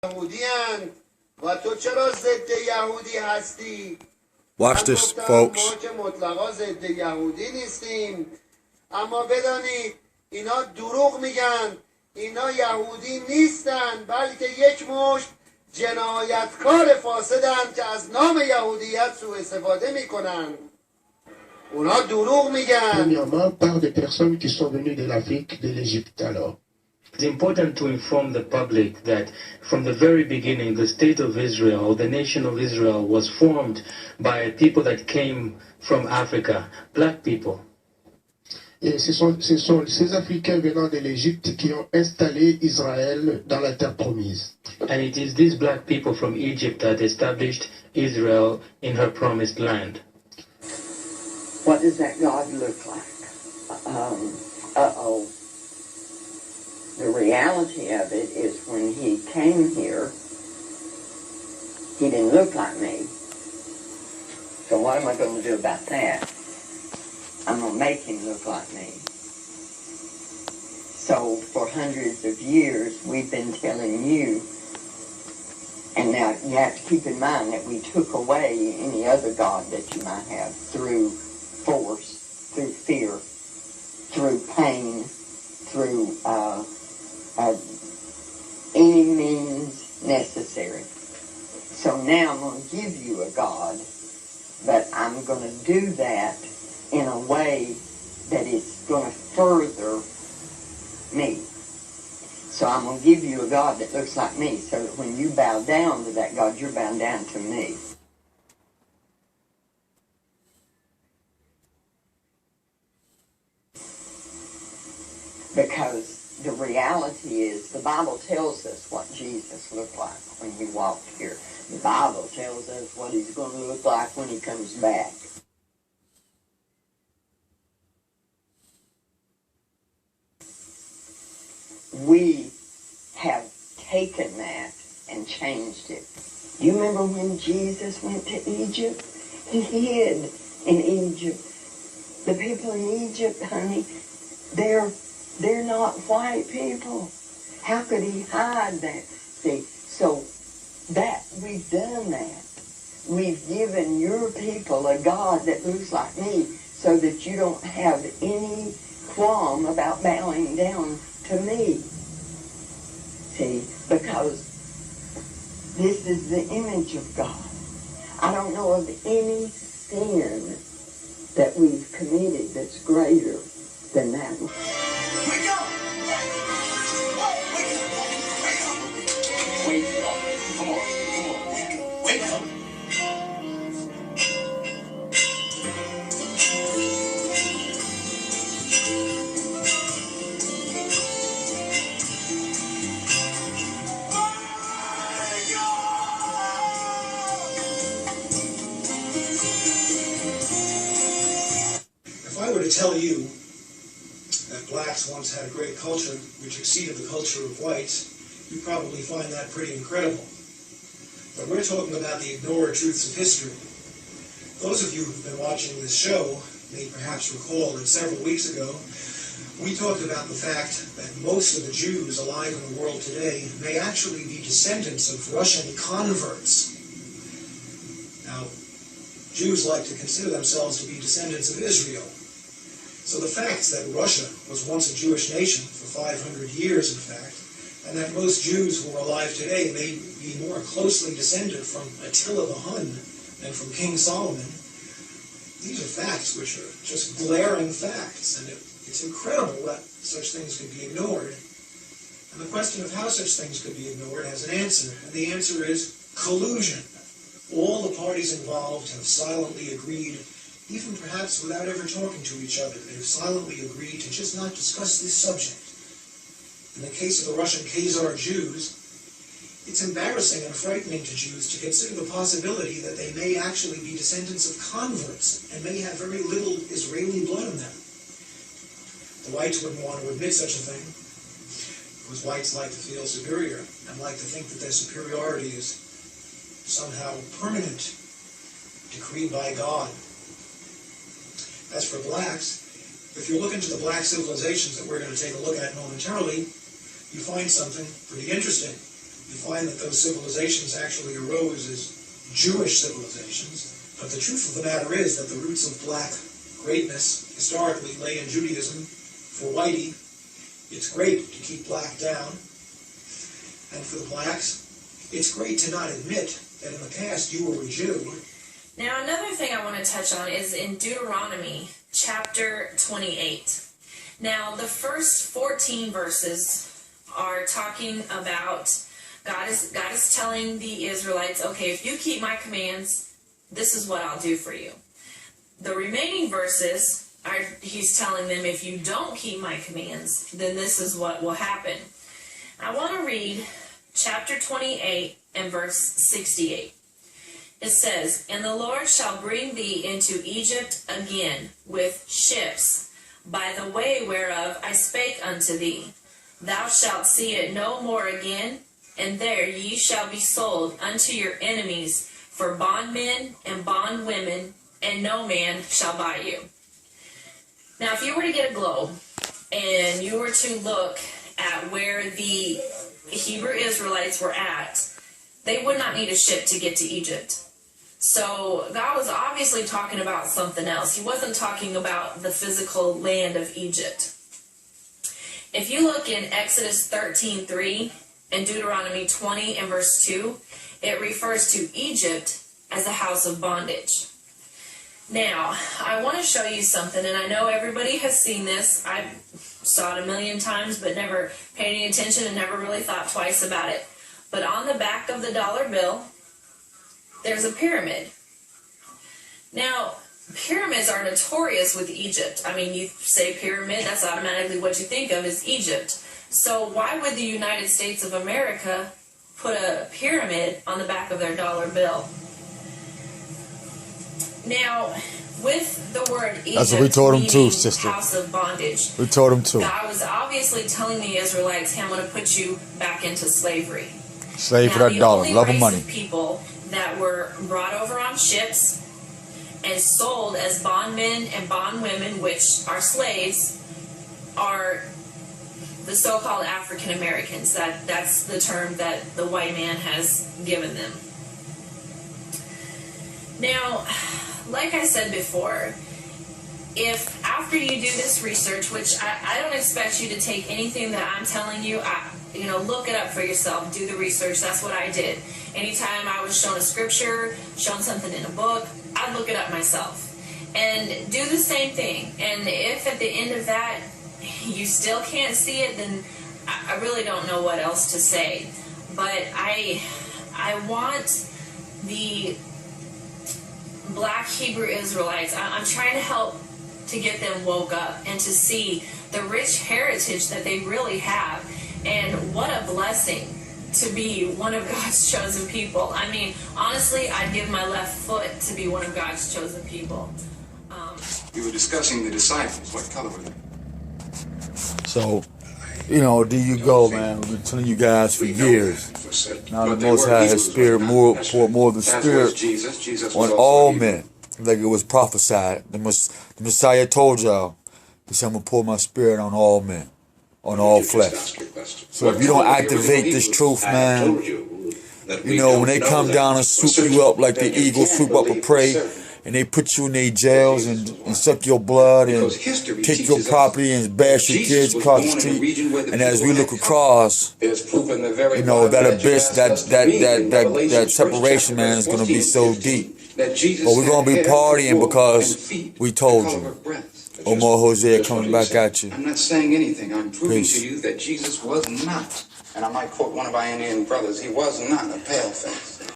یهودیان و تو چرا ضد یهودی هستی؟ Watch this, folks. ما که مطلقا ضد یهودی نیستیم، اما بدانید اینا دروغ میگن. اینا یهودی نیستن، بلکه یک مشت جنایتکار فاسدن که از نام یهودیت سوء استفاده میکنن. اونا دروغ میگن. Premièrement, par des personnes qui sont venues de l'Afrique, de l'Égypte alors. It's important to inform the public that from the very beginning, the state of Israel, the nation of Israel, was formed by people that came from Africa, black people. Et ce sont ces Africains venant de l'Égypte qui ont installé Israël dans la terre promise. And it is these black people from Egypt that established Israel in her promised land. What does that God look like? The reality of it is when he came here, he didn't look like me. So what am I going to do about that? I'm going to make him look like me. So for hundreds of years, we've been telling you, and now you have to keep in mind that we took away any other God that you might have through force, through fear, through pain, through any means necessary. So now I'm going to give you a God, but I'm going to do that in a way that is going to further me. So I'm going to give you a God that looks like me, so that when you bow down to that God, you're bowing down to me. Because the reality is, the Bible tells us what Jesus looked like when he walked here. The Bible tells us what he's going to look like when he comes back. We have taken that and changed it. You remember when Jesus went to Egypt? He hid in Egypt. The people in Egypt, honey, they're not white people. How could he hide that? See, so that we've done that. We've given your people a God that looks like me so that you don't have any qualm about bowing down to me. See, because this is the image of God. I don't know of any sin that we've committed that's greater than that one. Wake up! Wake up! Wake up! Come on, wake up! If I were to tell you that blacks once had a great culture which exceeded the culture of whites, you'd probably find that pretty incredible. But we're talking about the ignored truths of history. Those of you who've been watching this show may perhaps recall that several weeks ago we talked about the fact that most of the Jews alive in the world today may actually be descendants of Russian converts. Now, Jews like to consider themselves to be descendants of Israel. So the fact that Russia was once a Jewish nation for 500 years, in fact, and that most Jews who are alive today may be more closely descended from Attila the Hun than from King Solomon, these are facts which are just glaring facts, and it's incredible that such things could be ignored. And the question of how such things could be ignored has an answer, and the answer is collusion. All the parties involved have silently agreed, even perhaps without ever talking to each other, they have silently agreed to just not discuss this subject. In the case of the Russian Khazar Jews, it's embarrassing and frightening to Jews to consider the possibility that they may actually be descendants of converts and may have very little Israeli blood in them. The whites wouldn't want to admit such a thing, because whites like to feel superior and like to think that their superiority is somehow permanent, decreed by God. As for blacks, if you look into the black civilizations that we're going to take a look at momentarily, you find something pretty interesting. you find that those civilizations actually arose as Jewish civilizations. But the truth of the matter is that the roots of black greatness historically lay in Judaism. For Whitey, it's great to keep black down. And for the blacks, it's great to not admit that in the past you were a Jew. Now, another thing I want to touch on is in Deuteronomy chapter 28. Now, the first 14 verses are talking about God is telling the Israelites, okay, if you keep my commands, this is what I'll do for you. The remaining verses he's telling them, if you don't keep my commands, then this is what will happen. I want to read chapter 28 and verse 68. It says, "And the Lord shall bring thee into Egypt again with ships, by the way whereof I spake unto thee. Thou shalt see it no more again, and there ye shall be sold unto your enemies for bondmen and bondwomen, and no man shall buy you." Now, if you were to get a globe, and you were to look at where the Hebrew Israelites were at, they would not need a ship to get to Egypt. So God was obviously talking about something else. He wasn't talking about the physical land of Egypt. If you look in Exodus 13:3 and Deuteronomy 20 and verse 2, it refers to Egypt as a house of bondage. Now, I want to show you something, and I know everybody has seen this. I saw it a million times, but never paid any attention and never really thought twice about it. But on the back of the dollar bill, there's a pyramid. Now, pyramids are notorious with Egypt. I mean, you say pyramid, that's automatically what you think of is Egypt. So why would the United States of America put a pyramid on the back of their dollar bill? Now, with the word Egypt, that's what we told them too, meaning sister. house of bondage, We told them too. God was obviously telling the Israelites, hey, I'm going to put you back into slavery. Slave for that dollar. Love of money. The people that were brought over on ships and sold as bondmen and bondwomen, which are slaves, are the so-called African Americans. That's the term that the white man has given them. Now, like I said before, if after you do this research, which I don't expect you to take anything that I'm telling you, look it up for yourself, do the research. That's what I did. Anytime I was shown a scripture, shown something in a book, I'd look it up myself and do the same thing. And if at the end of that you still can't see it, then I really don't know what else to say. But I want the black Hebrew Israelites, I'm trying to help to get them woke up and to see the rich heritage that they really have. And what a blessing to be one of God's chosen people. I mean, honestly, I'd give my left foot to be one of God's chosen people. You were discussing the disciples. What color were they? So, there you go, man. We've been telling you guys for years. Now the Most High has poured more of the Spirit on all men, like it was prophesied. The Messiah told y'all, he said, I'm going to pour my Spirit on all men, on all flesh. So if you don't activate this truth, man, when they come down and swoop you up like the eagles swoop up a prey, and they put you in their jails and suck your blood and take your property and bash your kids across the street. And as we look across, that abyss, that separation, man, is going to be so deep. But we're going to be partying because we told you. Omar Hosea coming back at you. I'm not saying anything. I'm proving to you that Jesus was not, and I might quote one of our Indian brothers, he was not a pale face.